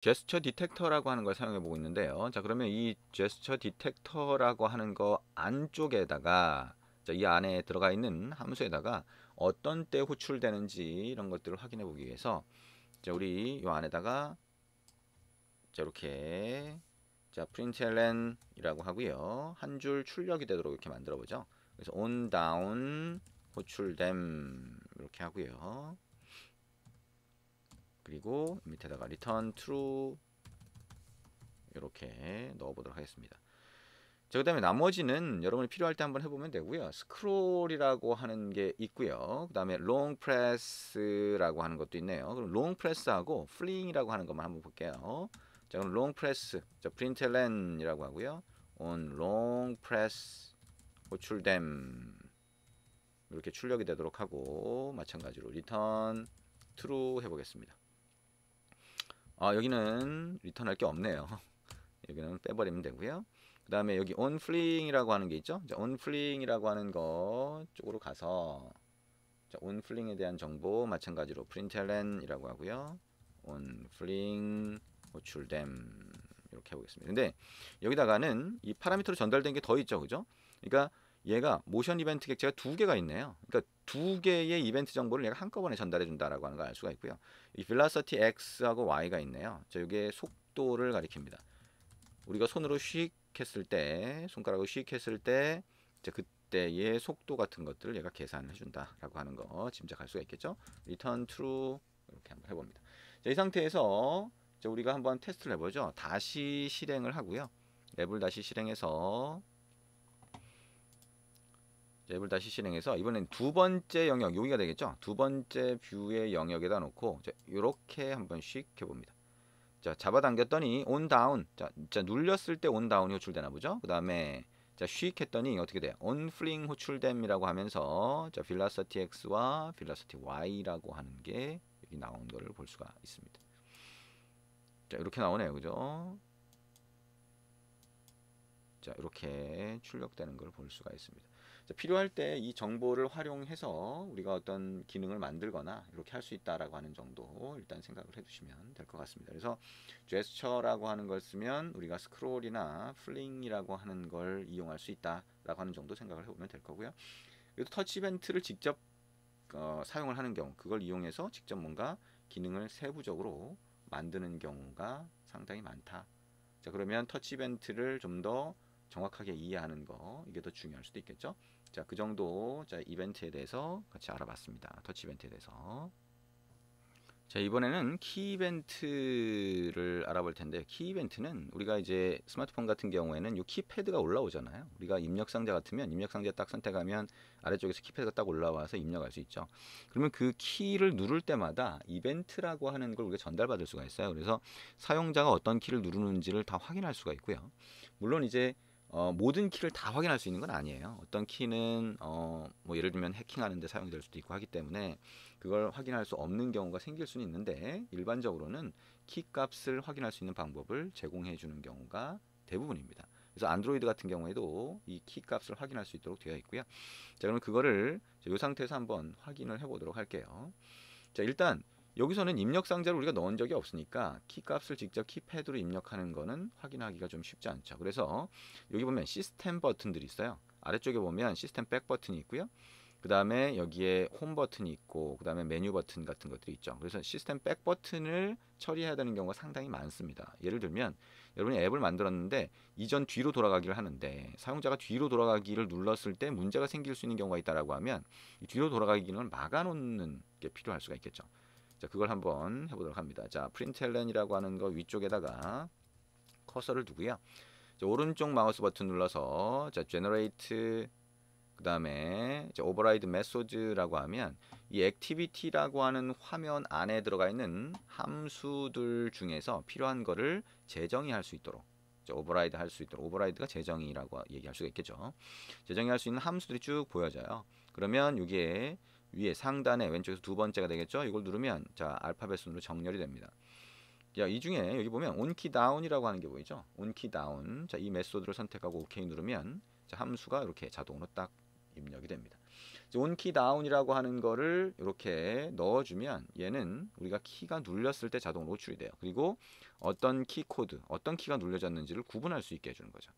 제스처 디텍터라고 하는 걸 사용해 보고 있는데요. 자, 그러면 이 제스처 디텍터라고 하는 거 안쪽에다가 자, 이 안에 들어가 있는 함수에다가 어떤 때 호출되는지 이런 것들을 확인해 보기 위해서 자, 우리 이 안에다가 자, 이렇게 자, println이라고 하고요. 한 줄 출력이 되도록 이렇게 만들어 보죠. 그래서 on down 호출됨 이렇게 하고요. 그리고 밑에다가 return true 이렇게 넣어 보도록 하겠습니다. 자, 그 다음에 나머지는 여러분이 필요할 때 한번 해보면 되고요. 스크롤이라고 하는 게 있고요. 그 다음에 롱 프레스라고 하는 것도 있네요. 그럼 롱 프레스하고 플링이라고 하는 것만 한번 볼게요. 자, 그럼 롱 프레스, 자, println이라고 하고요. on long press 호출됨 이렇게 출력이 되도록 하고 마찬가지로 return true 해보겠습니다. 아, 여기는 리턴할 게 없네요. 여기는 빼버리면 되고요. 그 다음에 여기 onFling이라고 하는 게 있죠. 자, onFling이라고 하는 거 쪽으로 가서 자, onFling에 대한 정보 마찬가지로 println이라고 하고요. onFling 호출됨 이렇게 해보겠습니다. 근데 여기다가는 이 파라미터로 전달된 게 더 있죠, 그죠? 그러니까 얘가 모션 이벤트 객체가 두 개가 있네요. 그러니까 두 개의 이벤트 정보를 얘가 한꺼번에 전달해 준다라고 하는 걸 알 수가 있고요. 이 velocity x하고 y가 있네요. 자, 이게 속도를 가리킵니다. 우리가 손으로 휙 했을 때, 손가락으로 휙 했을 때, 이제 그때의 속도 같은 것들을 얘가 계산해 준다라고 하는 거 짐작할 수가 있겠죠. return true 이렇게 한번 해봅니다. 자, 이 상태에서 이제 우리가 한번 테스트를 해보죠. 다시 실행을 하고요. 앱을 다시 실행해서 이번엔 두 번째 영역 여기가 되겠죠. 두 번째 뷰의 영역에다 놓고 이렇게 한번 씩 해봅니다. 자, 잡아당겼더니 온 다운. 자, 눌렸을 때 온 다운이 호출되나 보죠. 그 다음에 자, 쉬익 했더니 어떻게 돼요? 온 플링 호출됨이라고 하면서 자, velocity x와 velocity y라고 하는 게 여기 나온 거를 볼 수가 있습니다. 자, 이렇게 나오네요. 그죠? 자, 이렇게 출력되는 걸 볼 수가 있습니다. 자, 필요할 때 이 정보를 활용해서 우리가 어떤 기능을 만들거나 이렇게 할 수 있다라고 하는 정도 일단 생각을 해두시면 될 것 같습니다. 그래서 제스처라고 하는 걸 쓰면 우리가 스크롤이나 플링이라고 하는 걸 이용할 수 있다라고 하는 정도 생각을 해보면 될 거고요. 그래도 터치 이벤트를 직접 사용을 하는 경우 그걸 이용해서 직접 뭔가 기능을 세부적으로 만드는 경우가 상당히 많다. 자, 그러면 터치 이벤트를 좀 더 정확하게 이해하는 거 이게 더 중요할 수도 있겠죠. 자, 그 정도 자, 이벤트에 대해서 같이 알아봤습니다. 터치 이벤트에 대해서. 자, 이번에는 키 이벤트를 알아볼 텐데, 키 이벤트는 우리가 이제 스마트폰 같은 경우에는 이 키패드가 올라오잖아요. 우리가 입력 상자 같으면 입력 상자 딱 선택하면 아래쪽에서 키패드가 딱 올라와서 입력할 수 있죠. 그러면 그 키를 누를 때마다 이벤트라고 하는 걸 우리가 전달받을 수가 있어요. 그래서 사용자가 어떤 키를 누르는지를 다 확인할 수가 있고요. 물론 이제 모든 키를 다 확인할 수 있는 건 아니에요. 어떤 키는 뭐 예를 들면 해킹하는 데 사용이 될 수도 있고 하기 때문에 그걸 확인할 수 없는 경우가 생길 수는 있는데 일반적으로는 키 값을 확인할 수 있는 방법을 제공해 주는 경우가 대부분입니다. 그래서 안드로이드 같은 경우에도 이 키 값을 확인할 수 있도록 되어 있고요. 자, 그러면 그거를 이 상태에서 한번 확인을 해 보도록 할게요. 자, 일단 여기서는 입력 상자를 우리가 넣은 적이 없으니까 키 값을 직접 키패드로 입력하는 거는 확인하기가 좀 쉽지 않죠. 그래서 여기 보면 시스템 버튼들이 있어요. 아래쪽에 보면 시스템 백 버튼이 있고요. 그 다음에 여기에 홈 버튼이 있고 그 다음에 메뉴 버튼 같은 것들이 있죠. 그래서 시스템 백 버튼을 처리해야 되는 경우가 상당히 많습니다. 예를 들면 여러분이 앱을 만들었는데 이전 뒤로 돌아가기를 하는데 사용자가 뒤로 돌아가기를 눌렀을 때 문제가 생길 수 있는 경우가 있다라고 하면 이 뒤로 돌아가기 기능을 막아놓는 게 필요할 수가 있겠죠. 자, 그걸 한번 해보도록 합니다. 자, println이라고 하는 거 위쪽에다가 커서를 두고요. 자, 오른쪽 마우스 버튼 눌러서 자, generate 그 다음에 override methods라고 하면 이 activity라고 하는 화면 안에 들어가 있는 함수들 중에서 필요한 거를 재정의 할 수 있도록 override 할 수 있도록 override가 재정의라고 얘기할 수가 있겠죠. 재정의 할 수 있는 함수들이 쭉 보여져요. 그러면 이게 위에 상단에 왼쪽에서 두 번째가 되겠죠. 이걸 누르면 자, 알파벳 순으로 정렬이 됩니다. 자, 이 중에 여기 보면 onKey down이라고 하는 게 보이죠. onKey down. 자, 이 메소드를 선택하고 OK 누르면 자, 함수가 이렇게 자동으로 딱 입력이 됩니다. 온키 다운이라고 하는 거를 이렇게 넣어주면 얘는 우리가 키가 눌렸을 때 자동으로 호출이 돼요. 그리고 어떤 키 코드, 어떤 키가 눌려졌는지를 구분할 수 있게 해주는 거죠.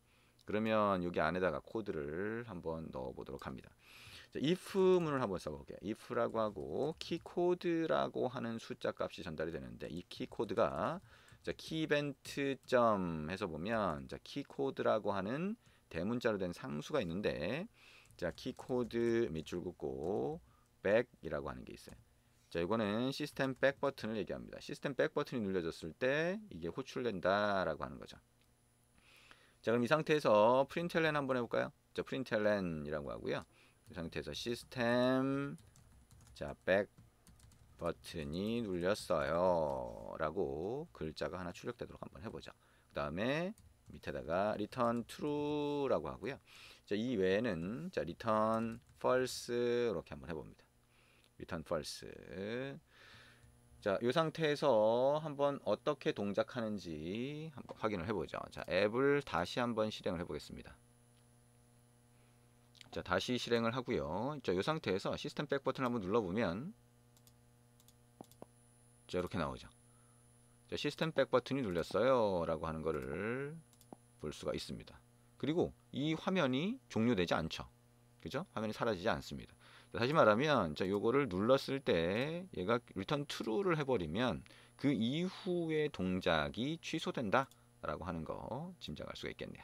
그러면 여기 안에다가 코드를 한번 넣어 보도록 합니다. 자, if 문을 한번 써볼게요. if라고 하고 키 코드라고 하는 숫자 값이 전달이 되는데 이 키 코드가 키 이벤트 점 해서 보면 키 코드라고 하는 대문자로 된 상수가 있는데 키 코드 밑줄 긋고 백이라고 하는 게 있어요. 자, 이거는 시스템 백 버튼을 얘기합니다. 시스템 백 버튼이 눌려졌을 때 이게 호출된다라고 하는 거죠. 자, 그럼 이 상태에서 프린틀n 한번 해볼까요? 자, 프린틀n이라고 하고요. 이 상태에서 시스템 백 버튼이 눌렸어요 라고 글자가 하나 출력되도록 한번 해보죠. 그 다음에 밑에다가 return true라고 하고요. 자, 이 외에는 return false 이렇게 한번 해봅니다. return false. 자, 이 상태에서 한번 어떻게 동작하는지 한번 확인을 해보죠. 자, 앱을 다시 한번 실행을 해보겠습니다. 자, 다시 실행을 하고요. 자, 이 상태에서 시스템 백 버튼 한번 눌러보면 자, 이렇게 나오죠. 자, 시스템 백 버튼이 눌렸어요 라고 하는 거를 볼 수가 있습니다. 그리고 이 화면이 종료되지 않죠. 그죠? 화면이 사라지지 않습니다. 다시 말하면 자, 요거를 눌렀을 때 얘가 return true를 해버리면 그 이후의 동작이 취소된다 라고 하는 거 짐작할 수가 있겠네요.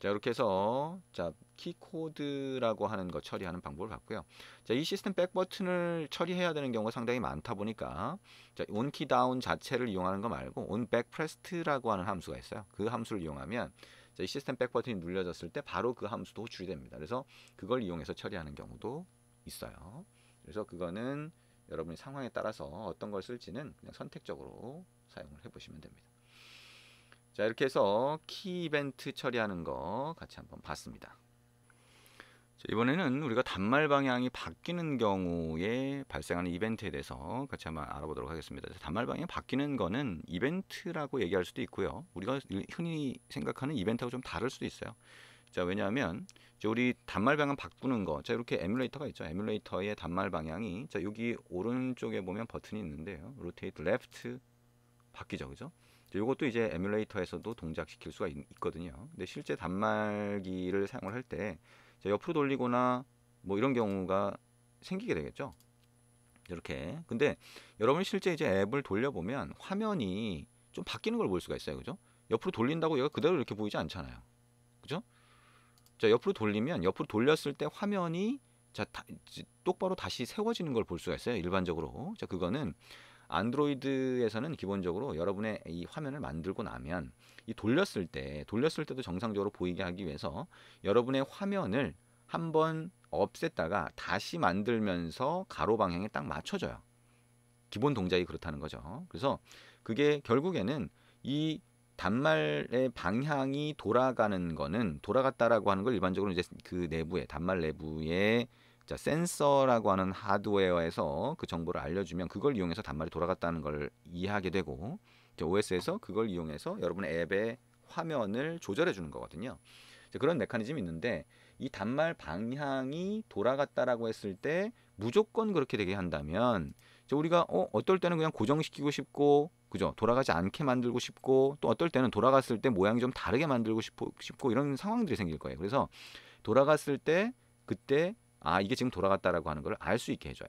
자, 이렇게 해서 자, 키코드라고 하는 거 처리하는 방법을 봤고요. 자, 이 시스템 백 버튼을 처리해야 되는 경우가 상당히 많다 보니까 자, 온키 다운 자체를 이용하는 거 말고 on back pressed라고 하는 함수가 있어요. 그 함수를 이용하면 자, 이 시스템 백 버튼이 눌려졌을 때 바로 그 함수도 호출이 됩니다. 그래서 그걸 이용해서 처리하는 경우도 있어요. 그래서 그거는 여러분의 상황에 따라서 어떤 걸 쓸지는 그냥 선택적으로 사용을 해보시면 됩니다. 자, 이렇게 해서 키 이벤트 처리하는 거 같이 한번 봤습니다. 자, 이번에는 우리가 단말 방향이 바뀌는 경우에 발생하는 이벤트에 대해서 같이 한번 알아보도록 하겠습니다. 단말 방향이 바뀌는 거는 이벤트라고 얘기할 수도 있고요. 우리가 흔히 생각하는 이벤트하고 좀 다를 수도 있어요. 자, 왜냐하면 우리 단말 방향 바꾸는 거, 자, 이렇게 에뮬레이터가 있죠. 에뮬레이터의 단말 방향이 자, 여기 오른쪽에 보면 버튼이 있는데요. 로테이트 레프트 바뀌죠, 그죠? 이것도 이제 에뮬레이터에서도 동작시킬 수가 있거든요. 근데 실제 단말기를 사용을 할 때 옆으로 돌리거나 뭐 이런 경우가 생기게 되겠죠. 이렇게. 근데 여러분이 실제 이제 앱을 돌려보면 화면이 좀 바뀌는 걸 볼 수가 있어요, 그죠? 옆으로 돌린다고 얘가 그대로 이렇게 보이지 않잖아요, 그죠? 자, 옆으로 돌리면 옆으로 돌렸을 때 화면이 자, 똑바로 다시 세워지는 걸 볼 수가 있어요, 일반적으로. 자, 그거는 안드로이드에서는 기본적으로 여러분의 이 화면을 만들고 나면 이 돌렸을 때도 정상적으로 보이게 하기 위해서 여러분의 화면을 한번 없앴다가 다시 만들면서 가로 방향에 딱 맞춰줘요. 기본 동작이 그렇다는 거죠. 그래서 그게 결국에는 이 단말의 방향이 돌아가는 거는 돌아갔다라고 하는 걸 일반적으로 이제 그 내부에 단말 내부에 자, 센서라고 하는 하드웨어에서 그 정보를 알려주면 그걸 이용해서 단말이 돌아갔다는 걸 이해하게 되고 OS에서 그걸 이용해서 여러분의 앱의 화면을 조절해 주는 거거든요. 그런 메커니즘이 있는데 이 단말 방향이 돌아갔다라고 했을 때 무조건 그렇게 되게 한다면 우리가 어떨 때는 그냥 고정시키고 싶고 그죠? 돌아가지 않게 만들고 싶고 또 어떨 때는 돌아갔을 때 모양이 좀 다르게 만들고 싶고 이런 상황들이 생길 거예요. 그래서 돌아갔을 때 그때 이게 지금 돌아갔다라고 하는 걸 알 수 있게 해줘요.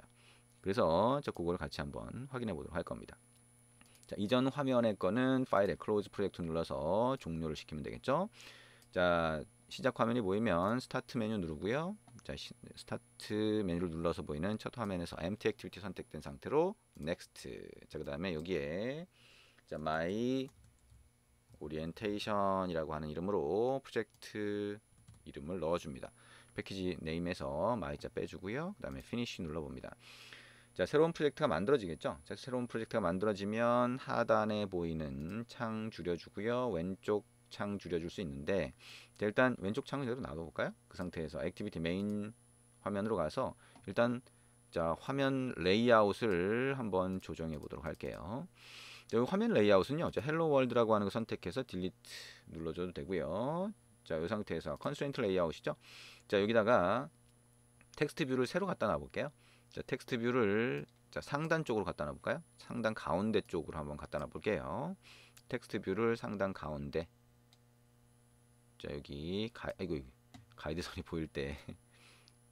그래서 그걸 같이 한번 확인해 보도록 할 겁니다. 자, 이전 화면의 거는 파일에 클로즈 프로젝트 눌러서 종료를 시키면 되겠죠. 자, 시작 화면이 보이면 스타트 메뉴 누르고요. 자, 스타트 메뉴를 눌러서 보이는 첫 화면에서 empty activity 선택된 상태로 next. 자, 그다음에 여기에 자, my orientation이라고 하는 이름으로 프로젝트 이름을 넣어줍니다. 패키지 네임에서 my자 빼주고요. 그다음에 finish 눌러봅니다. 자, 새로운 프로젝트가 만들어지겠죠. 자, 새로운 프로젝트가 만들어지면 하단에 보이는 창 줄여주고요. 왼쪽 창 줄여줄 수 있는데 자, 일단 왼쪽 창을 그대로 놔둬볼까요? 그 상태에서 액티비티 메인 화면으로 가서 일단 자, 화면 레이아웃을 한번 조정해 보도록 할게요. 자, 이 화면 레이아웃은요. 자, 헬로 월드라고 하는 거 선택해서 딜리트 눌러줘도 되고요. 자, 이 상태에서 컨스트레인트 레이아웃이죠. 자, 여기다가 텍스트 뷰를 새로 갖다 놔 볼게요. 자, 텍스트 뷰를 자, 상단 쪽으로 갖다 놔 볼까요? 상단 가운데 쪽으로 한번 갖다 놔 볼게요. 텍스트 뷰를 상단 가운데. 자, 여기 아이고 가이드선이 보일 때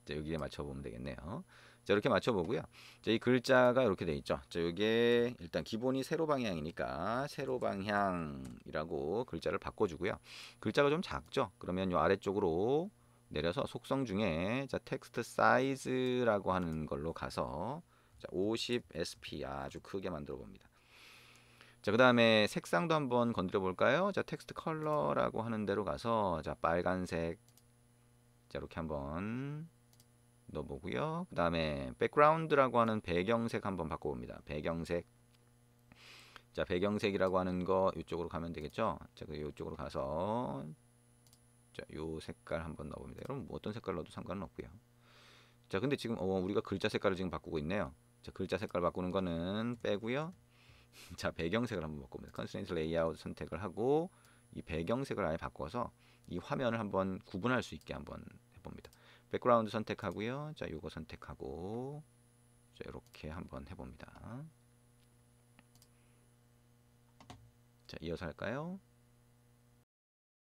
자, 여기에 맞춰 보면 되겠네요. 자, 이렇게 맞춰 보고요. 자, 이 글자가 이렇게 돼 있죠. 자, 여기에 일단 기본이 세로 방향이니까 세로 방향이라고 글자를 바꿔 주고요. 글자가 좀 작죠? 그러면 요 아래쪽으로 내려서 속성 중에 자, 텍스트 사이즈라고 하는 걸로 가서 자, 50 sp 아주 크게 만들어 봅니다. 자, 그 다음에 색상도 한번 건드려 볼까요? 자, 텍스트 컬러라고 하는 데로 가서 자, 빨간색 자, 이렇게 한번 넣어보고요. 그 다음에 백그라운드라고 하는 배경색 한번 바꿔봅니다. 배경색. 자, 배경색이라고 하는 거 이쪽으로 가면 되겠죠? 자, 그 이쪽으로 가서 자, 요 색깔 한번 넣어봅니다. 여러분 뭐 어떤 색깔 넣어도 상관은 없고요. 자, 근데 지금 우리가 글자 색깔을 지금 바꾸고 있네요. 자, 글자 색깔 바꾸는 거는 빼고요. 자, 배경색을 한번 바꿉니다. 컨스트레인트 레이아웃 선택을 하고 이 배경색을 아예 바꿔서 이 화면을 한번 구분할 수 있게 한번 해봅니다. 백그라운드 선택하고요. 자, 요거 선택하고 자, 이렇게 한번 해봅니다. 자, 이어서 할까요?